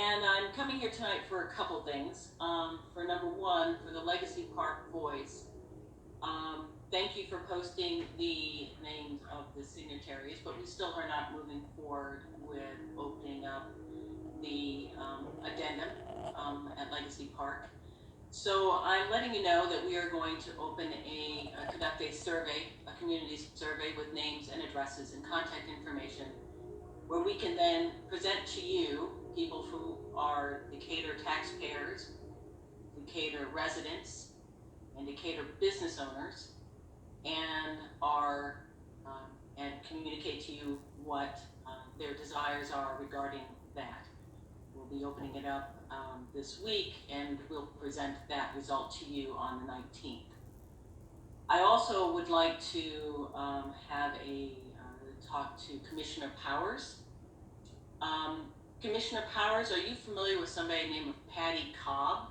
And I'm coming here tonight for a couple things. For number one, for the Legacy Park Voice, thank you for posting the names of the signatories, but we still are not moving forward with opening up the addendum at Legacy Park. So I'm letting you know that we are going to conduct a survey, a community survey with names and addresses and contact information, where we can then present to you, people who are Decatur taxpayers, Decatur residents, and Decatur business owners, and and communicate to you what their desires are regarding that. We'll be opening it up this week, and we'll present that result to you on the 19th. I also would like to have a talk to Commissioner Powers. Commissioner Powers, are you familiar with somebody named Patty Cobb?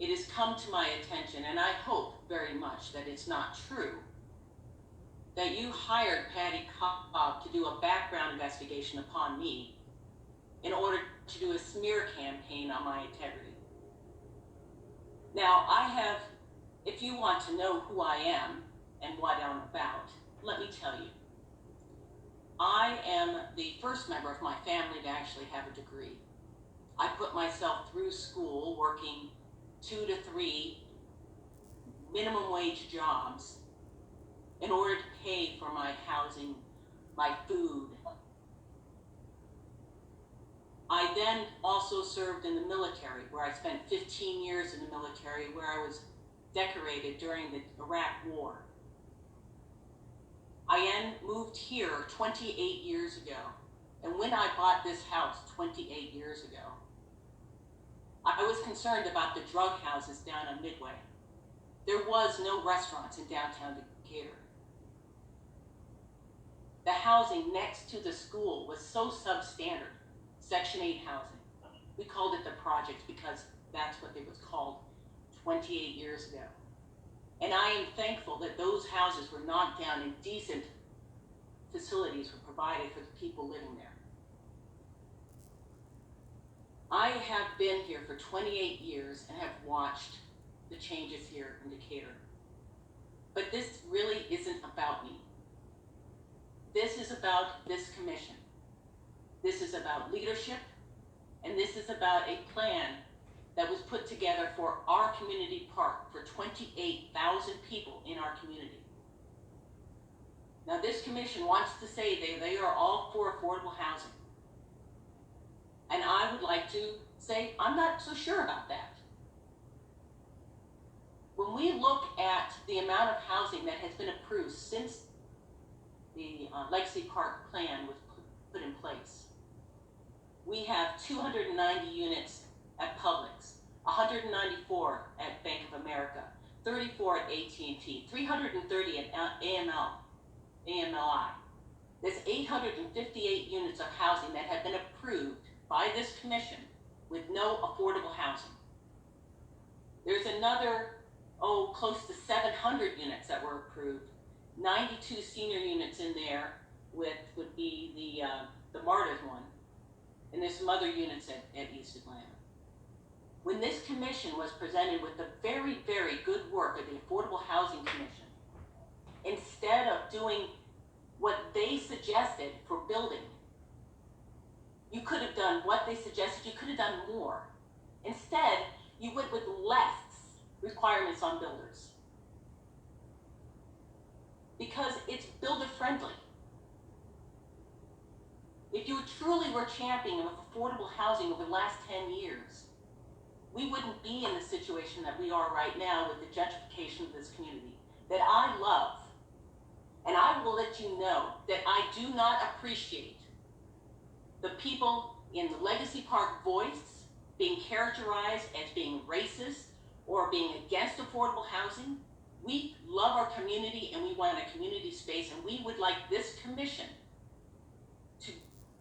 It has come to my attention, and I hope very much that it's not true, that you hired Patty Cobb to do a background investigation upon me in order to do a smear campaign on my integrity. Now, if you want to know who I am and what I'm about, let me tell you. I am the first member of my family to actually have a degree. I put myself through school working 2 to 3 minimum wage jobs in order to pay for my housing, my food. I then also served in the military, where I spent 15 years in the military, where I was decorated during the Iraq War. I then moved here 28 years ago. And when I bought this house 28 years ago, I was concerned about the drug houses down on Midway. There was no restaurants in downtown Decatur. The housing next to the school was so substandard, Section 8 housing. We called it the projects because that's what it was called 28 years ago. And I am thankful that those houses were knocked down and decent facilities were provided for the people living there. I have been here for 28 years and have watched the changes here in Decatur. But this really isn't about me. This is about this commission. This is about leadership, and this is about a plan that was put together for our community park for 28,000 people in our community. Now, this commission wants to say they are all for affordable housing. And I would like to say, I'm not so sure about that. When we look at the amount of housing that has been approved since the Legacy Park plan was put in place, we have 290 units at Publix, 194 at Bank of America, 34 at AT&T, 330 at AMLI. There's 858 units of housing that have been approved by this commission with no affordable housing. There's another, close to 700 units that were approved, 92 senior units in there would be the Martyrs one, and there's some other units at East Atlanta. When this commission was presented with the very, very good work of the Affordable Housing Commission, instead of doing what they suggested for building, you could have done what they suggested, you could have done more. Instead, you went with less requirements on builders. Because it's builder friendly. If you truly were championing of affordable housing over the last 10 years, we wouldn't be in the situation that we are right now with the gentrification of this community that I love. And I will let you know that I do not appreciate the people in the Legacy Park Voice being characterized as being racist or being against affordable housing. We love our community and we want a community space, and we would like this commission to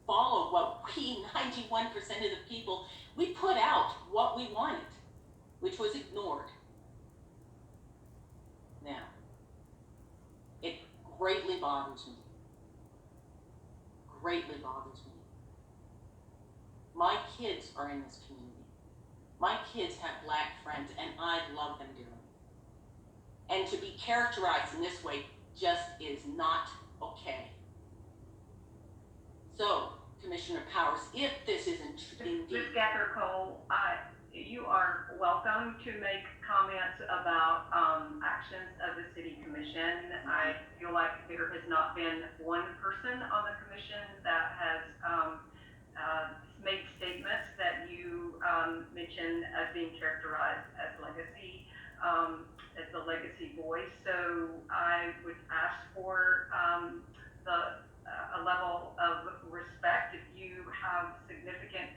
follow what we, 91% of the people, we put out what we wanted, which was ignored. Now, it greatly bothers me. Greatly bothers me. My kids are in this community. My kids have black friends, and I love them dearly. And to be characterized in this way just is not okay. So, Commissioner Powers, if this is indeed... Ms. Gathercole, you are welcome to make comments about actions of the City Commission. I feel like there has not been one person on the commission that has made statements that you mentioned as being characterized as legacy, as the legacy voice. So I would ask for a level of respect. If you have significant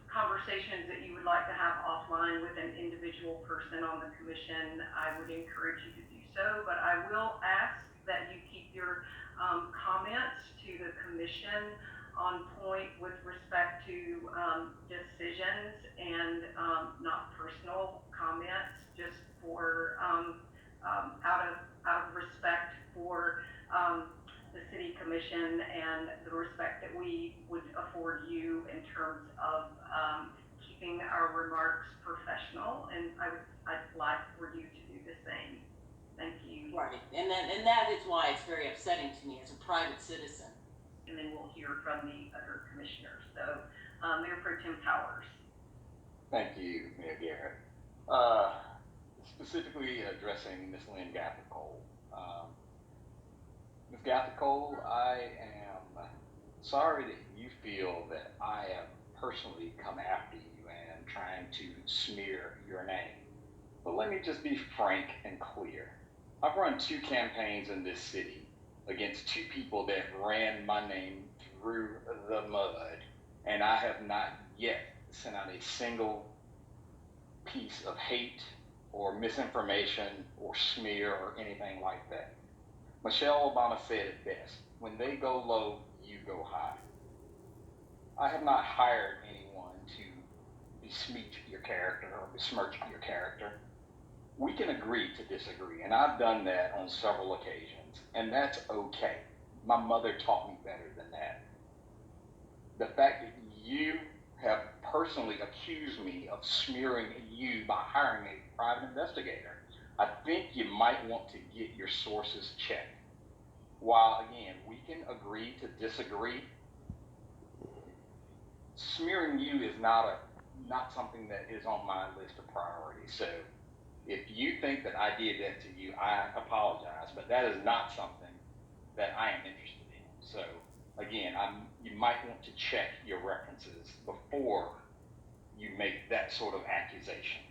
conversations that you would like to have offline with an individual person on the commission, I would encourage you to do so. But I will ask that you keep your comments to the commission on point with respect to decisions and not personal comments, just for out of respect for the City Commission and the respect that we would afford you in terms of keeping our remarks professional. And I'd like for you to do the same. Thank you. Right, and that is why it's very upsetting to me as a private citizen. And then we'll hear from the other commissioners. So, Mayor Pro Tem Powers. Thank you, Mayor Garrett. Specifically addressing Ms. Lynn Gathercole. Ms. Gathercole, I am sorry that you feel that I have personally come after you and trying to smear your name. But let me just be frank and clear. I've run 2 campaigns in this city against 2 people that ran my name through the mud, and I have not yet sent out a single piece of hate or misinformation or smear or anything like that. Michelle Obama said it best: when they go low, you go high. I have not hired anyone to besmirch your character or besmirch your character. We can agree to disagree, and I've done that on several occasions, and that's okay. My mother taught me better than that. The fact that you have personally accused me of smearing you by hiring a private investigator, I think you might want to get your sources checked. While again, we can agree to disagree, smearing you is not something that is on my list of priorities. So if you think that I did that to you, I apologize, but that is not something that I am interested in. So again, you might want to check your references before you make that sort of accusation.